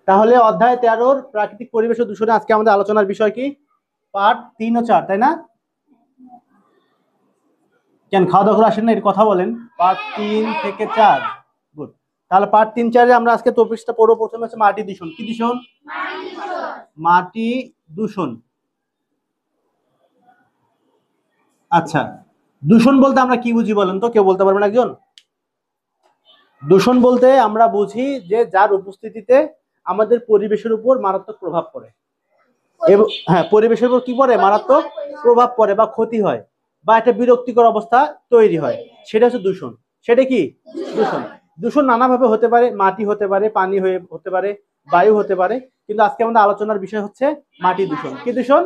তাহলে অধ্যায় 13 প্রাকৃতিক পরিবেশ ও দূষণে আজকে আমাদের আলোচনার বিষয় কি? পার্ট 3 ও 4, তাই না? কেন খাওয়া দাওয়া করে আসেন না, এর কথা বলেন। পার্ট 3 থেকে 4, গুড। তাহলে পার্ট 3-4-এ আমরা আজকে টপিকটা পড়ব। প্রথমে হচ্ছে মাটি দূষণ। কি দূষণ? মাটি দূষণ। আচ্ছা, দূষণ বলতে আমরা কি বুঝি বলেন তো? কেউ বলতে পারবেন একজন? দূষণ বলতে আমরা বুঝি যে যার উপস্থিতিতে আমাদের পরিবেশের উপর মারাত্মক প্রভাব পড়ে। এবং হ্যাঁ, পরিবেশের উপর কি পড়ে? মারাত্মক প্রভাব পড়ে বা ক্ষতি হয় বা একটা বিরক্তিকর অবস্থা তৈরি হয়, সেটা হচ্ছে দূষণ। সেটা কি? দূষণ। দূষণ নানাভাবে হতে পারে, মাটি হতে পারে, পানি হয়ে হতে পারে, বায়ু হতে পারে, কিন্তু আজকে আমাদের আলোচনার বিষয় হচ্ছে মাটি দূষণ। কি দূষণ?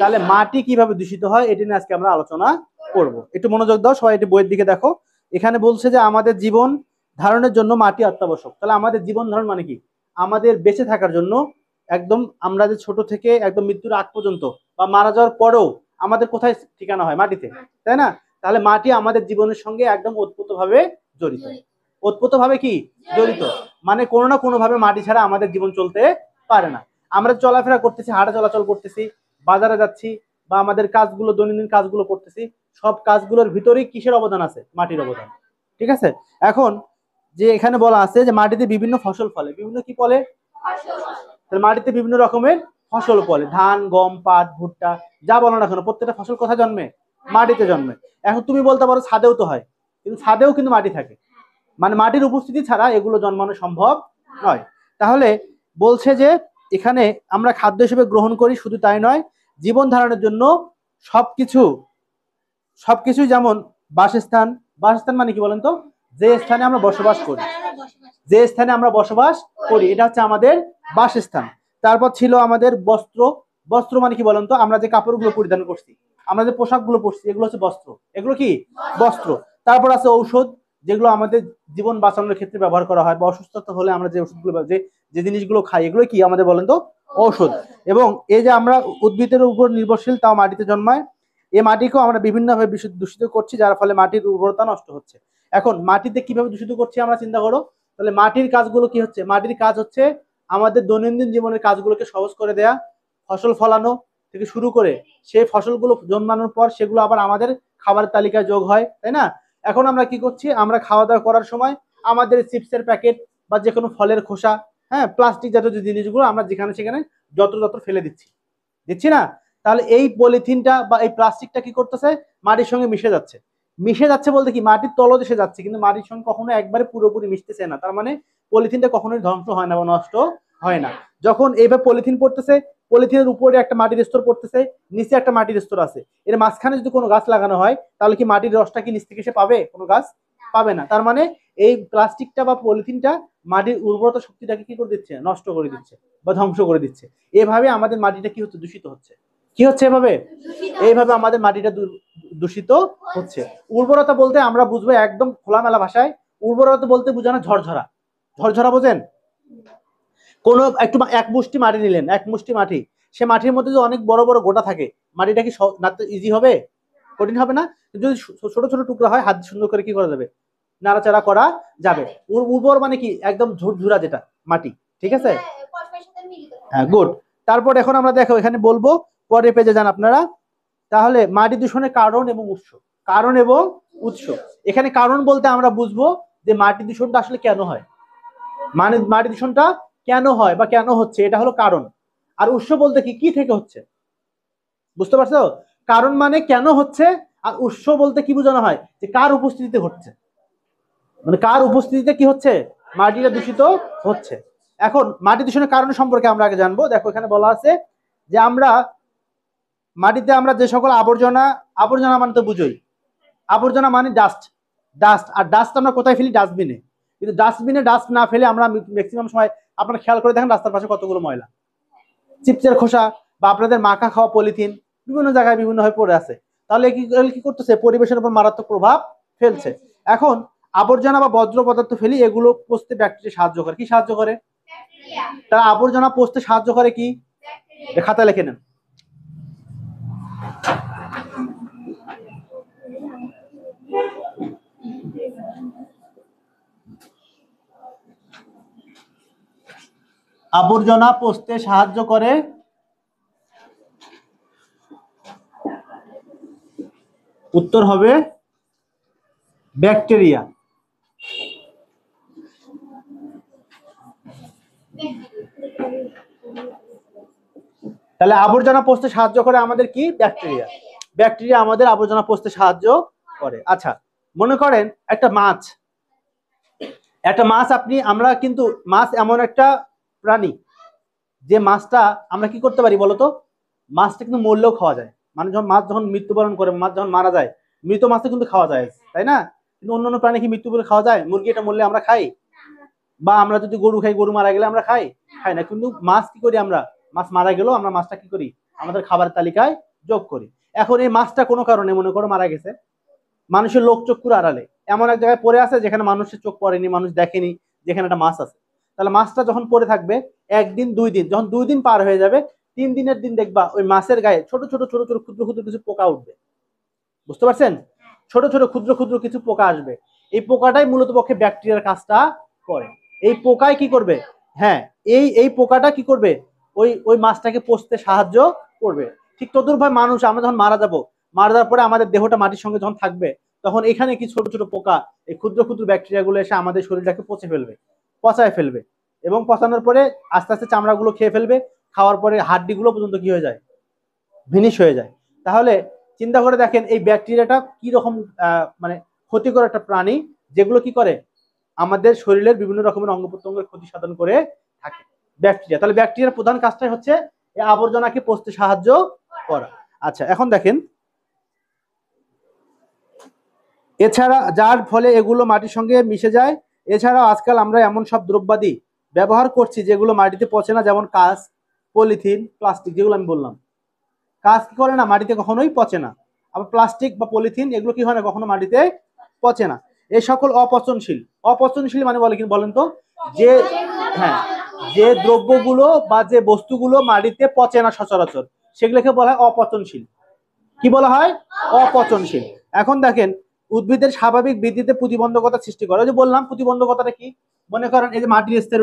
তাহলে মাটি কিভাবে দূষিত হয় এটা নিয়ে আজকে আমরা আলোচনা করব। একটু মনোযোগ দাও সবাই, একটু বইয়ের দিকে দেখো। এখানে বলছে যে আমাদের জীবন ধারণের জন্য মাটি অত্যাবশ্যক। তাহলে আমাদের জীবন ধারণ মানে কি? আমাদের বেঁচে থাকার জন্য একদম আমরা যে ছোট থেকে একদম মৃত্যুর আগ পর্যন্ত বা মারা যাওয়ার পরেও আমাদের কোথায় ঠিকানা হয়? মাটিতে, তাই না? তাহলে মাটি আমাদের জীবনের সঙ্গে একদম ওতপ্রোতভাবে জড়িত। ওতপ্রোতভাবে কি জড়িত? মানে কোনো না কোনো ভাবে মাটি ছাড়া আমাদের জীবন চলতে পারে না। আমরা চলাফেরা করতেছি, হাঁটা চলাচল করতেছি, বাজারে যাচ্ছি বা আমাদের কাজগুলো, দৈনন্দিন কাজগুলো করতেছি, সব কাজগুলোর ভিতরেই কিসের অবদান আছে? মাটির অবদান। ঠিক আছে? এখন যে এখানে বলা আছে যে মাটিতে বিভিন্ন ফসল ফলে। বিভিন্ন কি ফলে? মাটিতে বিভিন্ন রকমের ফসল ফলে, ধান, গম, পাট, ভুট্টা, যা বলো না কেন, প্রত্যেকটা ফসল কোথায় জন্মে? মাটিতে জন্মে। এখন তুমি বলতে পারো ছাদেও তো হয়, কিন্তু ছাদেও কিন্তু মাটি থাকে। মানে মাটির উপস্থিতি ছাড়া এগুলো জন্মানো সম্ভব নয়। তাহলে বলছে যে এখানে আমরা খাদ্য হিসেবে গ্রহণ করি, শুধু তাই নয়, জীবন ধারণের জন্য সবকিছু সবকিছু যেমন বাসস্থান। বাসস্থান মানে কি বলেন তো? যে স্থানে আমরা বসবাস করি, যে স্থানে আমরা বসবাস করি, এটা হচ্ছে আমাদের বাসস্থান। তারপর ছিল আমাদের বস্ত্র। বস্ত্র মানে কি বলেন তো? আমরা যে কাপড়গুলো পরিধান করছি, আমরা যে পোশাকগুলো পরছি, এগুলো হচ্ছে বস্ত্র। এগুলো কি? বস্ত্র। তারপর আছে ঔষধ, যেগুলো আমাদের জীবন বাঁচানোর ক্ষেত্রে ব্যবহার করা হয়, বা অসুস্থতা হলে আমরা যে ওষুধগুলো, যে জিনিসগুলো খাই, এগুলো কি আমাদের বলেন তো? ঔষধ। এবং এই যে আমরা উদ্ভিদের উপর নির্ভরশীল, তাও মাটিতে জন্মায়। এই মাটিকেও আমরা বিভিন্নভাবে দূষিত করছি, যার ফলে মাটির উর্বরতা নষ্ট হচ্ছে। এখন মাটিতে কিভাবে দূষিত করছি আমরা চিন্তা করো। তাহলে মাটির কাজগুলো কি হচ্ছে? মাটির কাজ হচ্ছে আমাদের দৈনন্দিন জীবনের কাজগুলোকে সহজ করে দেয়া, ফসল ফলানো থেকে শুরু করে সেই ফসলগুলো জন্মানোর পর সেগুলো আবার আমাদের খাবারের তালিকায় যোগ হয়, তাই না? এখন আমরা কি করছি? আমরা খাওয়া দাওয়া করার সময় আমাদের চিপসের প্যাকেট বা যে কোনো ফলের খোসা, হ্যাঁ, প্লাস্টিক জাতীয় যে জিনিসগুলো আমরা যেখানে সেখানে যত্র ফেলে দিচ্ছি, দিচ্ছি না? তাহলে এই পলিথিনটা বা এই প্লাস্টিকটা কি করতেছে? মাটির সঙ্গে মিশে যাচ্ছে। মিশে যাচ্ছে বলতে কি? মাটির তলদেশে যাচ্ছে, কিন্তু মাটির সঙ্গে কখনো একবারে পুরোপুরি মিশতেছে না। তার মানে পলিথিনটা কখনোই ধ্বংস হয় না বা নষ্ট হয় না। যখন এইভাবে পলিথিন পড়তেছে, পলিথিনের উপরে একটা মাটির স্তর পড়তেছে, নিচে একটা মাটির স্তর আছে, এর মাঝখানে যদি কোনো গাছ লাগানো হয়, তাহলে কি মাটির রসটা কি নিচ থেকে সে পাবে? কোনো গাছ পাবে না। তার মানে এই প্লাস্টিকটা বা পলিথিনটা মাটির উর্বরতা শক্তিটাকে কি করে দিচ্ছে? নষ্ট করে দিচ্ছে বা ধ্বংস করে দিচ্ছে। এভাবে আমাদের মাটিটা কি হচ্ছে? দূষিত হচ্ছে। কি হচ্ছে? এভাবে এইভাবে আমাদের মাটিটা দূষিত হচ্ছে। উর্বরতা বলতে আমরা বুঝবো একদম খোলামেলা ভাষায়, উর্বরতা বলতে বোঝানো ঝরঝরা। ঝরঝরা বোঝেন? কোন একটু এক মুষ্টি মাটি নিলেন, এক মুষ্টি মাটি, সে মাটির মধ্যে যদি অনেক বড় বড় গোটা থাকে, মাটিটা কি ইজি হবে? কঠিন হবে না? যদি ছোট ছোট টুকরা হয়, হাত সুন্দর করে কি করা যাবে? নাড়াচাড়া করা যাবে। উর্বর মানে কি? একদম ঝুরঝুরা যেটা মাটি। ঠিক আছে? হ্যাঁ, গুড। তারপর এখন আমরা দেখো এখানে বলবো, পরে পেজে যান আপনারা। তাহলে মাটি দূষণের কারণ এবং উৎস। কারণ এবং উৎস। এখানে কারণ বলতে আমরা বুঝবো যে মাটি দূষণটা আসলে কেন হয়, মানে মাটি দূষণটা কেন হয় বা কেন হচ্ছে, এটা হলো কারণ। আর উৎস বলতে কি? কি থেকে হচ্ছে? বুঝতে পারছো? কারণ মানে কেন হচ্ছে, আর উৎস বলতে কি বোঝানো হয়? যে কার উপস্থিতিতে ঘটছে, মানে কার উপস্থিতিতে কি হচ্ছে? মাটিটা দূষিত হচ্ছে। এখন মাটি দূষণের কারণ সম্পর্কে আমরা আগে জানবো। দেখো এখানে বলা আছে যে আমরা মাটিতে আমরা যে সকল আবর্জনা, আবর্জনা মানে তো বুঝোই, আবর্জনা মানে ডাস্ট। ডাস্ট, আর ডাস্ট আমরা কোথায় ফেলি? ডাস্টবিনে। কিন্তু ডাস্টবিনে ডাস্ট না ফেলে আমরা ম্যাক্সিমাম সময়, আপনারা খেয়াল করে দেখেন রাস্তার পাশে কতগুলো ময়লা, চিপসের খোসা বা আপনাদের মাখা খাওয়া পলিথিন বিভিন্ন জায়গায় বিভিন্ন হয়ে পড়ে আছে। তাহলে কি করতেছে? পরিবেশের উপর মারাত্মক প্রভাব ফেলছে। এখন আবর্জনা বা বজ্র পদার্থ ফেলি, এগুলো পচতে ব্যাকটেরিয়া সাহায্য করে। কি সাহায্য করে? তারা আবর্জনা পচতে সাহায্য করে কি? খাতা লিখে নেন। আবর্জনা পচতে সাহায্য করে? উত্তর হবে ব্যাকটেরিয়া। তাহলে আবর্জনা পচতে সাহায্য করে আমাদের কি? ব্যাকটেরিয়া। ব্যাকটেরিয়া আমাদের আবর্জনা পচতে সাহায্য করে। আচ্ছা, মনে করেন একটা মাছ, আমরা কিন্তু মাছ এমন একটা প্রাণী যে মাছটা আমরা কি করতে পারি বলতো? মাছটা কিন্তু মরলেও খাওয়া যায়। মানে মাছ যখন মৃত্যুবরণ করে, মাছ যখন মারা যায়, মৃত মাছটা কিন্তু খাওয়া যায়, তাই না? কিন্তু অন্যান্য প্রাণী কি মৃত্যু করে খাওয়া যায়? মুরগি এটা মরলে আমরা খাই, বা আমরা যদি গরু খাই, গরু মারা গেলে আমরা খাই না। কিন্তু মাছ কি করি আমরা? মাছ মারা গেলেও আমরা মাছটা কি করি? আমাদের খাবারের তালিকায় যোগ করি। এখন এই মাছটা কোনো কারণে মনে করো মারা গেছে, মানুষের লোক চক্ষুর আড়ালে এমন এক জায়গায় পড়ে আছে যেখানে মানুষের চোখ পড়েনি, মানুষ দেখেনি, যেখানে একটা মাছ আছে। তাহলে মাছটা যখন পড়ে থাকবে একদিন 2 দিন, যখন 2 দিন পার হয়ে যাবে, 3 দিনের দিন দেখবা ওই মাছের গায়ে ছোট ছোট ছোট ছোট ক্ষুদ্র ক্ষুদ্র কিছু পোকা উঠবে। বুঝতে পারছেন? ছোট ছোট ক্ষুদ্র ক্ষুদ্র কিছু পোকা আসবে। এই পোকাটাই মূলত পক্ষে ব্যাকটেরিয়ার কাজটা করে। এই পোকায় কি করবে? হ্যাঁ, এই পোকাটা কি করবে? ওই মাছটাকে পচতে সাহায্য করবে। ঠিক তদ্রুপভাবে মানুষ, আমরা যখন মারা যাওয়ার পরে আমাদের দেহটা মাটির সঙ্গে যখন থাকবে, তখন এখানে কি ছোট ছোট পোকা, এই ক্ষুদ্র ক্ষুদ্র ব্যাকটেরিয়া গুলো এসে আমাদের শরীরটাকে পচায় ফেলবে, এবং পচানোর পরে আস্তে আস্তে চামড়াগুলো খেয়ে ফেলবে। খাওয়ার পরে হাড্ডিগুলো পর্যন্ত কি হয়ে যায়? ভিনিশ হয়ে যায়। তাহলে চিন্তা করে দেখেন এই ব্যাকটেরিয়াটা কি রকম মানে ক্ষতিকর একটা প্রাণী, যেগুলো কি করে? আমাদের শরীরের বিভিন্ন রকমের অঙ্গ প্রত্যঙ্গের ক্ষতি সাধন করে থাকে ব্যাকটেরিয়া। তাহলে ব্যাকটেরিয়ার প্রধান কাজটাই হচ্ছে এই আবর্জনাকে পচতে সাহায্য করা। আচ্ছা, এখন দেখেন, এছাড়া যার ফলে এগুলো মাটির সঙ্গে মিশে যায়, এছাড়াও আজকাল আমরা এমন সব দ্রব্যাদি ব্যবহার করছি যেগুলো মাটিতে পচে না, যেমন কাঁচ, পলিথিন, প্লাস্টিক, যেগুলো আমি বললাম। কাঁচ কি করে না? মাটিতে কখনোই পচে না। আবার প্লাস্টিক বা পলিথিন এগুলো কি হয় না? কখনো মাটিতে পচে না। এই সকল অপচনশীল মানে বলেন তো, যে হ্যাঁ, যে দ্রব্যগুলো বা যে বস্তুগুলো মাটিতে পচে না সচরাচর, সেগুলোকে বলা হয় অপচনশীল। কি বলা হয়? অপচনশীল। এখন দেখেন, উদ্ভিদের স্বাভাবিক বৃদ্ধিতে প্রতিবন্ধকতা সৃষ্টি করে। ওই যে বললাম প্রতিবন্ধকতাটা কি, মনে করেন এই যে মাটির স্তর,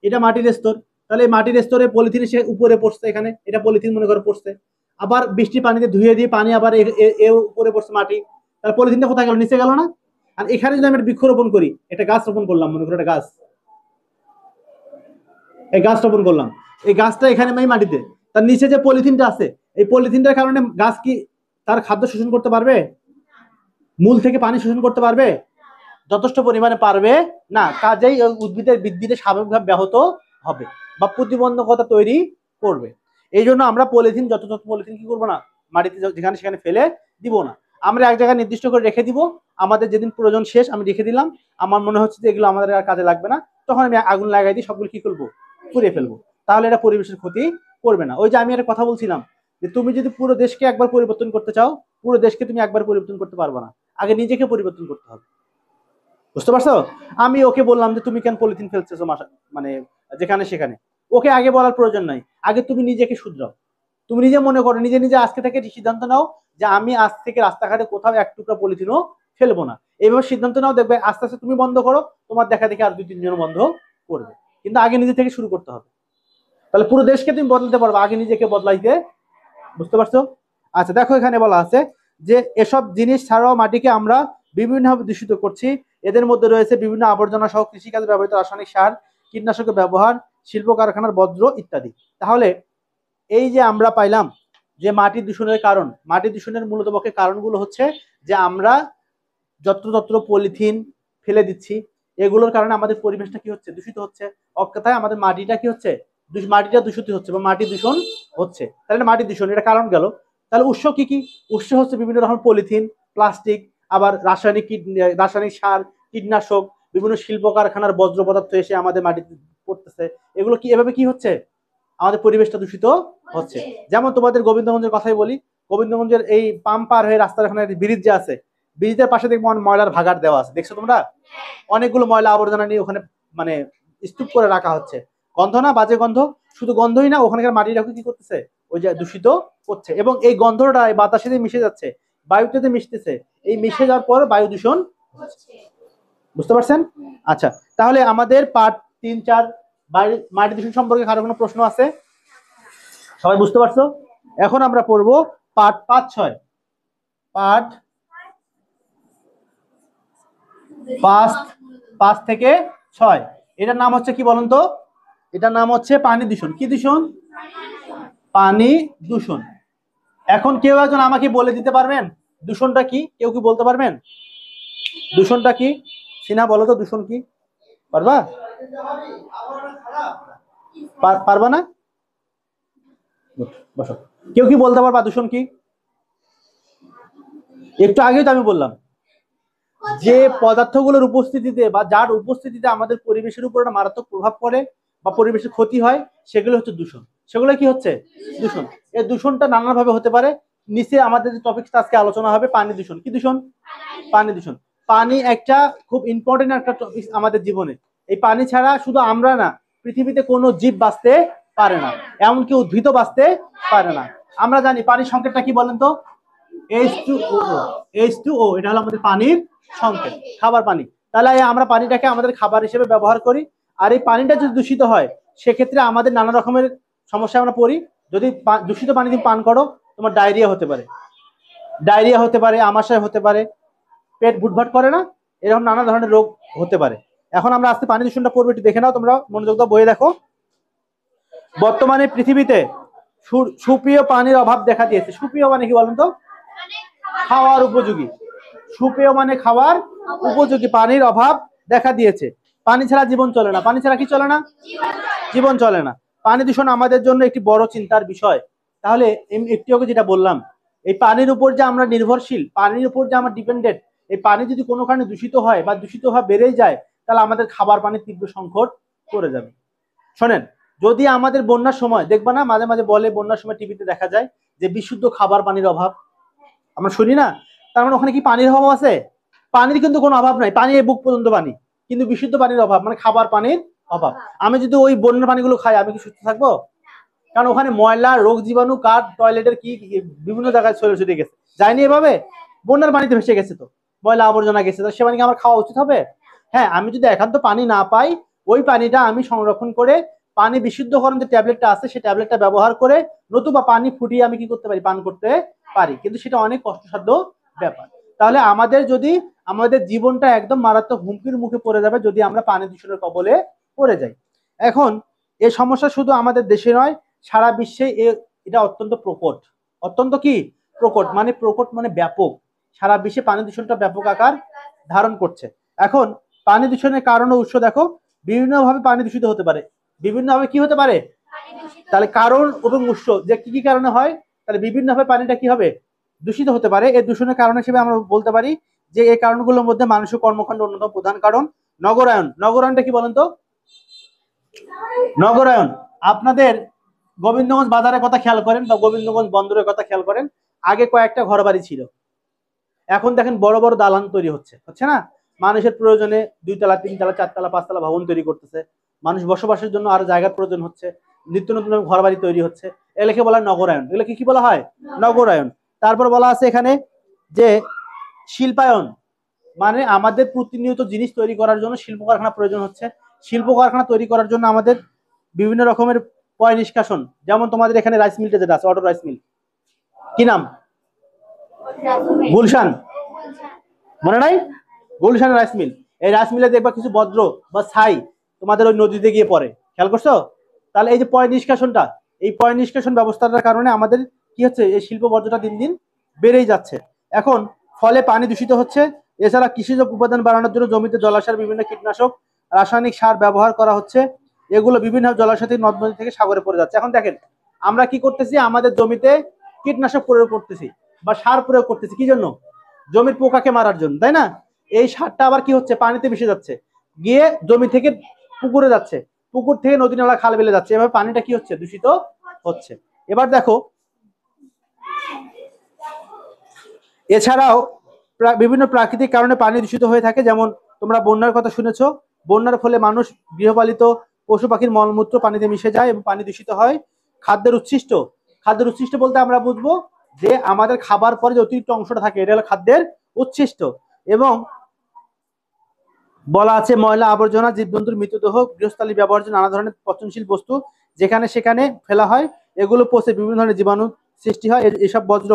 এটা মাটির স্তর। তাহলে এই মাটির স্তরে পলিথিন সে উপরে পড়ছে, এখানে এটা পলিথিন মনে করে পড়ছে। আবার বৃষ্টি পানিতে ধুয়ে দিয়ে পানি আবার উপরে পড়ছে মাটি, তাহলে পলিথিনটা কোথায় গেল? নিচে গেল না? আর এখানে যদি আমি একটা বৃক্ষরোপণ করি, একটা গাছ রোপণ করলাম, মনে করো একটা গাছ, এই গাছ রোপণ করলাম, এই গাছটা এখানে মাটিতে, তার নিচে যে পলিথিনটা আছে, এই পলিথিনটার কারণে গাছ কি তার খাদ্য শোষণ করতে পারবে? মূল থেকে পানি শোষণ করতে পারবে? যথেষ্ট পরিমাণে পারবে না। কাজেই উদ্ভিদের বৃদ্ধিতে স্বাভাবিকভাবে ব্যাহত হবে বা প্রতিবন্ধকতা তৈরি করবে। এই জন্য আমরা পলিথিন, যত পলিথিন কি করবো না, মাটিতে যেখানে সেখানে ফেলে দিব না। আমরা এক জায়গায় নির্দিষ্ট করে রেখে দিব। আমাদের যেদিন প্রয়োজন শেষ আমি রেখে দিলাম, আমার মনে হচ্ছে যে এগুলো আমাদের আর কাজে লাগবে না, তখন আমি আগুন লাগাই দিয়ে সবগুলো কি করবো? পুড়িয়ে ফেলবো। তাহলে এটা পরিবেশের ক্ষতি করবে না। ওই যে আমি একটা কথা বলছিলাম যে তুমি যদি পুরো দেশকে একবার পরিবর্তন করতে চাও, পুরো দেশকে তুমি একবার পরিবর্তন করতে পারবে না, আগে নিজেকে পরিবর্তন করতে হবে। বুঝতে পারছো? আমি ওকে বললাম যে তুমি কেন পলিথিন ফেলতেছো মানে যেখানে সেখানে, ওকে আগে বলার প্রয়োজন নাই। আগে তুমি নিজেকে শুধরাও। তুমি নিজে মনে করো, নিজে নিজে আজকে থেকে সিদ্ধান্ত নাও যে আমি আজ থেকে রাস্তাঘাটে কোথাও এক টুকরা পলিথিনও ফেলবো না। এইভাবে সিদ্ধান্ত নাও, দেখবে আস্তে আস্তে তুমি বন্ধ করো, তোমার দেখা দেখে আর 2-3 জন বন্ধ করবে। কিন্তু আগে নিজে থেকে শুরু করতে হবে। তাহলে পুরো দেশকে তুমি বদলাতে পারবে, আগে নিজেকে বদলাইতে। বুঝতে পারছো? আচ্ছা, দেখো এখানে বলা আছে যে এসব জিনিস ছাড়াও মাটিকে আমরা বিভিন্নভাবে দূষিত করছি। এদের মধ্যে রয়েছে বিভিন্ন আবর্জনা সহ কৃষিকাজে ব্যবহৃত রাসায়নিক সার, কীটনাশকের ব্যবহার, শিল্প কারখানার বজ্র ইত্যাদি। তাহলে এই যে আমরা পাইলাম যে মাটি দূষণের কারণ, মাটি দূষণের মূলত পক্ষে কারণগুলো হচ্ছে যে আমরা যত্রতত্র পলিথিন ফেলে দিচ্ছি, এগুলোর কারণে আমাদের পরিবেশটা কি হচ্ছে? দূষিত হচ্ছে। অর্থাৎ আমাদের মাটিটা কি হচ্ছে? মাটিটা দূষিত হচ্ছে বা মাটি দূষণ হচ্ছে। তাহলে মাটি দূষণ এটা কারণ গেল। তাহলে উৎস কি কি? উৎস হচ্ছে বিভিন্ন রকম পলিথিন, প্লাস্টিক, আবার রাসায়নিক সার, কীটনাশক, বিভিন্ন শিল্প কারখানার বজ্র পদার্থ এসে আমাদের মাটিতে পড়তেছে। এগুলো কি এভাবে কি হচ্ছে? আমাদের পরিবেশটা দূষিত হচ্ছে। যেমন তোমাদের গোবিন্দগঞ্জের কথাই বলি, গোবিন্দগঞ্জের এই পাম্প পার হয়ে রাস্তার এখানে ব্রিজ যে আছে, ব্রিজের পাশে দেখবো ময়লার ভাগার দেওয়া আছে, দেখছো তোমরা? অনেকগুলো ময়লা আবর্জনা নিয়ে ওখানে মানে স্তূপ করে রাখা হচ্ছে। গন্ধ না? বাজে গন্ধ। শুধু গন্ধই না, ওখানকার মাটিটাকে কি করতেছে? ওই যে দূষিত করছে, এবং এই গন্ধটা এই বাতাসে মিশে যাচ্ছে, বায়ুতে মিশতেছে, এই মিশে যাওয়ার পর বায়ু দূষণ হচ্ছে। বুঝতে পারছেন? আচ্ছা, তাহলে আমাদের পার্ট 3, 4 মাটি দূষণ সম্পর্কে কারো কোনো প্রশ্ন আছে? সবাই বুঝতে পারছো? এখন আমরা পড়বো পাঠ 5-6, পাঠ 5 থেকে 6। এটার নাম হচ্ছে কি বলুন তো? এটার নাম হচ্ছে পানি দূষণ। কি দূষণ? পানি দূষণ। এখন কেউ একজন আমাকে বলে দিতে পারবেন দূষণটা কি? কেউ কি বলতে পারবেন দূষণটা কি? সিনা বলো তো দূষণ কি? পারবা? পারবা না? বসো। কেউ কি বলতে পারবা দূষণ কি? একটু আগেই তো আমি বললাম যে পদার্থগুলোর উপস্থিতিতে বা যার উপস্থিতিতে আমাদের পরিবেশের উপর একটা মারাত্মক প্রভাব পড়ে বা পরিবেশের ক্ষতি হয়, সেগুলো হচ্ছে দূষণ। সেগুলো কি হচ্ছে? দূষণ। এই দূষণটা নানাভাবে হতে পারে। নিচে আমাদের যে টপিকটা আজকে আলোচনা হবে পানি দূষণ। কি দূষণ? পানি দূষণ। পানি একটা খুব ইম্পর্টেন্ট একটা টপিক আমাদের জীবনে। এই পানি ছাড়া শুধু আমরা না, পৃথিবীতে কোনো জীব বাঁচতে পারে না, এমনকি উদ্ভিদ বাঁচতে পারে না। আমরা জানি পানির সংকেতটা কি বলেন তো? H2O। H2O এটা হলো আমাদের পানির সংকেত, খাবার পানি। তাহলে আমরা পানিটাকে আমাদের খাবার হিসেবে ব্যবহার করি। আর এই পানিটা যদি দূষিত হয়, সেক্ষেত্রে আমাদের নানা রকমের সমস্যায় আমরা পড়ি। যদি দূষিত পানি তুমি পান করো, তোমার ডায়রিয়া হতে পারে, আমাশয় হতে পারে, পেট ভুটভাট করে না, এরকম নানা ধরনের রোগ হতে পারে। এখন আমরা আজকে পানি দূষণটা পড়বো, একটু দেখে নাও তোমরা, মনোযোগ দাও, বইয়ে দেখো। বর্তমানে পৃথিবীতে সুপেয় পানির অভাব দেখা দিয়েছে। সুপেয় মানে কি বলুন তো? খাওয়ার উপযোগী। সুপেয় মানে খাওয়ার উপযোগী পানির অভাব দেখা দিয়েছে। পানি ছাড়া জীবন চলে না। পানি ছাড়া কি চলে না? জীবন চলে না। পানি দূষণ আমাদের জন্য একটি বড় চিন্তার বিষয়। তাহলে একটু আগে যেটা বললাম, এই পানির উপর যে আমরা নির্ভরশীল, পানির উপর যে আমরা ডিপেন্ডেন্ট, এই পানি যদি কোনো কারণে দূষিত হয় বা দূষিত হওয়া বেড়ে যায়, তাহলে আমাদের খাবার পানির তীব্র সংকট পড়ে যাবে। শোনেন, যদি আমাদের বন্যার সময় দেখবা না, মাঝে মাঝে বলে বন্যার সময় টিভিতে দেখা যায় যে বিশুদ্ধ খাবার পানির অভাব, আমরা শুনি না? তার মানে ওখানে কি পানির অভাব আছে? পানির কিন্তু কোনো অভাব নাই, পানি বুক পর্যন্ত পানি, কিন্তু বিশুদ্ধ পানির অভাব, মানে খাবার পানির অভাব। আমি যদি ওই বন্যার পানিগুলো খাই, আমি কি সুস্থ থাকবো? কারণ ওখানে ময়লা, রোগ জীবাণু, কাঠ, টয়লেটের কি বিভিন্ন জায়গায় ছড়িয়ে গেছে, যায়নি এভাবে? বন্যার পানিতে ভেসে গেছে, তো ময়লা আবর্জনা গেছে, সে পানি কি আমার খাওয়া উচিত হবে? হ্যাঁ, আমি যদি একান্ত পানি না পাই, ওই পানিটা আমি সংরক্ষণ করে পানি বিশুদ্ধকরণ যে ট্যাবলেটটা আছে, সেই ট্যাবলেটটা ব্যবহার করে নতুবা পানি ফুটিয়ে আমি কি করতে পারি? পান করতে পারি। কিন্তু সেটা অনেক কষ্টসাধ্য ব্যাপার। তাহলে আমাদের জীবনটা একদম মারাত্মক হুমকির মুখে পড়ে যাবে যদি আমরা পানি দূষণের কবলে পড়ে যাই। এখন এই সমস্যা শুধু আমাদের দেশে নয়, সারা বিশ্বে এটা অত্যন্ত প্রকট। অত্যন্ত কি প্রকট? মানে প্রকট মানে ব্যাপক। সারা বিশ্বে পানি দূষণটা ব্যাপক আকার ধারণ করছে। এখন পানি দূষণের কারণ ও উৎস দেখো, বিভিন্নভাবে পানি দূষিত হতে পারে। বিভিন্নভাবে কি হতে পারে? তাহলে কারণ এবং উৎস যে কি কি কারণে হয়, তাহলে বিভিন্নভাবে পানিটা কি হবে? দূষিত হতে পারে। এই দূষণের কারণ হিসেবে আমরা বলতে পারি যে এই কারণগুলোর মধ্যে মানুষের কর্মকাণ্ড অন্যতম প্রধান কারণ। নগরায়ন। নগরায়নটা কি বলেন তো? নগরায়ন, আপনাদের গোবিন্দগঞ্জ বাজারের কথা খেয়াল করেন বা গোবিন্দগঞ্জ বন্দরের কথা খেয়াল করেন। আগে কয়েকটা ঘর বাড়ি ছিল, এখন দেখেন বড় বড় দালান তৈরি হচ্ছে না? মানুষের প্রয়োজনে 2 তলা 3 তলা 4 তলা 5 তলা ভবন তৈরি করতেছে। মানুষ বসবাসের জন্য আরো জায়গার প্রয়োজন হচ্ছে, নিত্য নতুন ঘর বাড়ি তৈরি হচ্ছে। এগুলোকে বলা হয় নগরায়ন। এগুলোকে কি বলা হয়? নগরায়ন। তারপর বলা আছে এখানে যে শিল্পায়ন, মানে আমাদের প্রতিনিয়ত জিনিস তৈরি করার জন্য শিল্প কারখানা প্রয়োজন হচ্ছে। শিল্প কারখানা তৈরি করার জন্য আমাদের বিভিন্ন রকমের পয় নিষ্কাশন, যেমন তোমাদের এখানে রাইস মিলটা যেটা আছে, অটো রাইস মিল, কি নাম? গুলশান, মনে নাই? Gulshan rice mill. এই রাইস মিলে দেখবা কিছু বজ্র বা ছাই তোমাদের ওই নদীতে গিয়ে পড়ে, খেয়াল করছো? তাহলে এই যে পয় নিষ্কাশনটা, এই পয় নিষ্কাশন ব্যবস্থাটার কারণে আমাদের কি হচ্ছে? এই শিল্প বর্জ্যটা দিন দিন বেড়েই যাচ্ছে। এখন ফলে পানি দূষিত হচ্ছে। এছাড়া কৃষিজ উপাদান বাড়ানোর জন্য জমিতে জলাশয়ের বিভিন্ন কীটনাশক, রাসায়নিক সার ব্যবহার করা হচ্ছে। এগুলো বিভিন্ন জলাশয় থেকে, নদ নদী থেকে সাগরে পড়ে যাচ্ছে। এখন দেখেন আমরা কি করতেছি? আমাদের জমিতে কীটনাশক প্রয়োগ করতেছি বা সার প্রয়োগ করতেছি, কি জন্য? জমির পোকাকে মারার জন্য, তাই না? এই সারটা আবার কি হচ্ছে? পানিতে মিশে যাচ্ছে, গিয়ে জমি থেকে পুকুরে যাচ্ছে, পুকুর থেকে নদী নালা খাল বিলে যাচ্ছে। এভাবে পানিটা কি হচ্ছে? দূষিত হচ্ছে। এবার দেখো, এছাড়াও বিভিন্ন প্রাকৃতিক কারণে পানি দূষিত হয়ে থাকে। যেমন তোমরা বন্যার কথা শুনেছো, বন্যার ফলে মানুষ, গৃহপালিত পশু পাখির মলমূত্র পানিতে মিশে যায় এবং পানি দূষিত হয়। খাদ্যের উচ্ছিষ্ট বলতে আমরা বুঝবো যে আমাদের খাবার পরে যে অতিরিক্ত অংশটা থাকে, এটা হলো খাদ্যের উচ্ছিষ্ট। এবং বলা আছে ময়লা আবর্জনা, জীবজন্তুর মৃতদেহ, গৃহস্থালী ব্যবহার্য নানা ধরনের পচনশীল বস্তু যেখানে সেখানে ফেলা হয়, এগুলো পচে বিভিন্ন ধরনের জীবাণু সৃষ্টি হয়। এসব বজ্র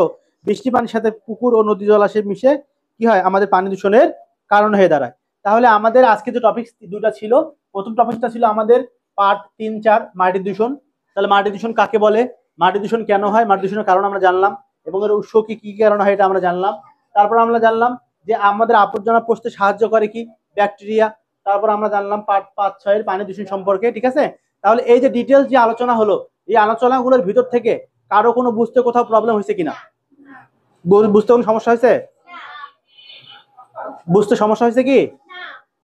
বৃষ্টি পানির সাথে পুকুর ও নদী জলাশয়ে মিশে কি হয়, আমাদের পানি দূষণের কারণ হয়ে দাঁড়ায়। তাহলে আমাদের আজকে যে টপিক দুটা ছিল, প্রথম টপিকটা ছিল আমাদের পার্ট 3-4 মাটি দূষণ। তাহলে মাটি দূষণ কাকে বলে, মাটি দূষণ কেন হয়, মাটি দূষণের কারণ আমরা জানলাম, এবং এর উৎস কি কি কারণ হয় এটা আমরা জানলাম। তারপর আমরা জানলাম যে আমাদের আবর্জনা পচতে সাহায্য করে কি, ব্যাকটেরিয়া। তারপর আমরা জানলাম পার্ট 5-6 এর পানি দূষণ সম্পর্কে, ঠিক আছে। তাহলে এই যে ডিটেলস যে আলোচনা হলো, এই আলোচনাগুলোর ভিতর থেকে কারো কোনো বুঝতে কোথাও প্রবলেম হয়েছে কিনা, বুঝতে কোনো সমস্যা হয়েছে, বুঝতে সমস্যা হয়েছে কি?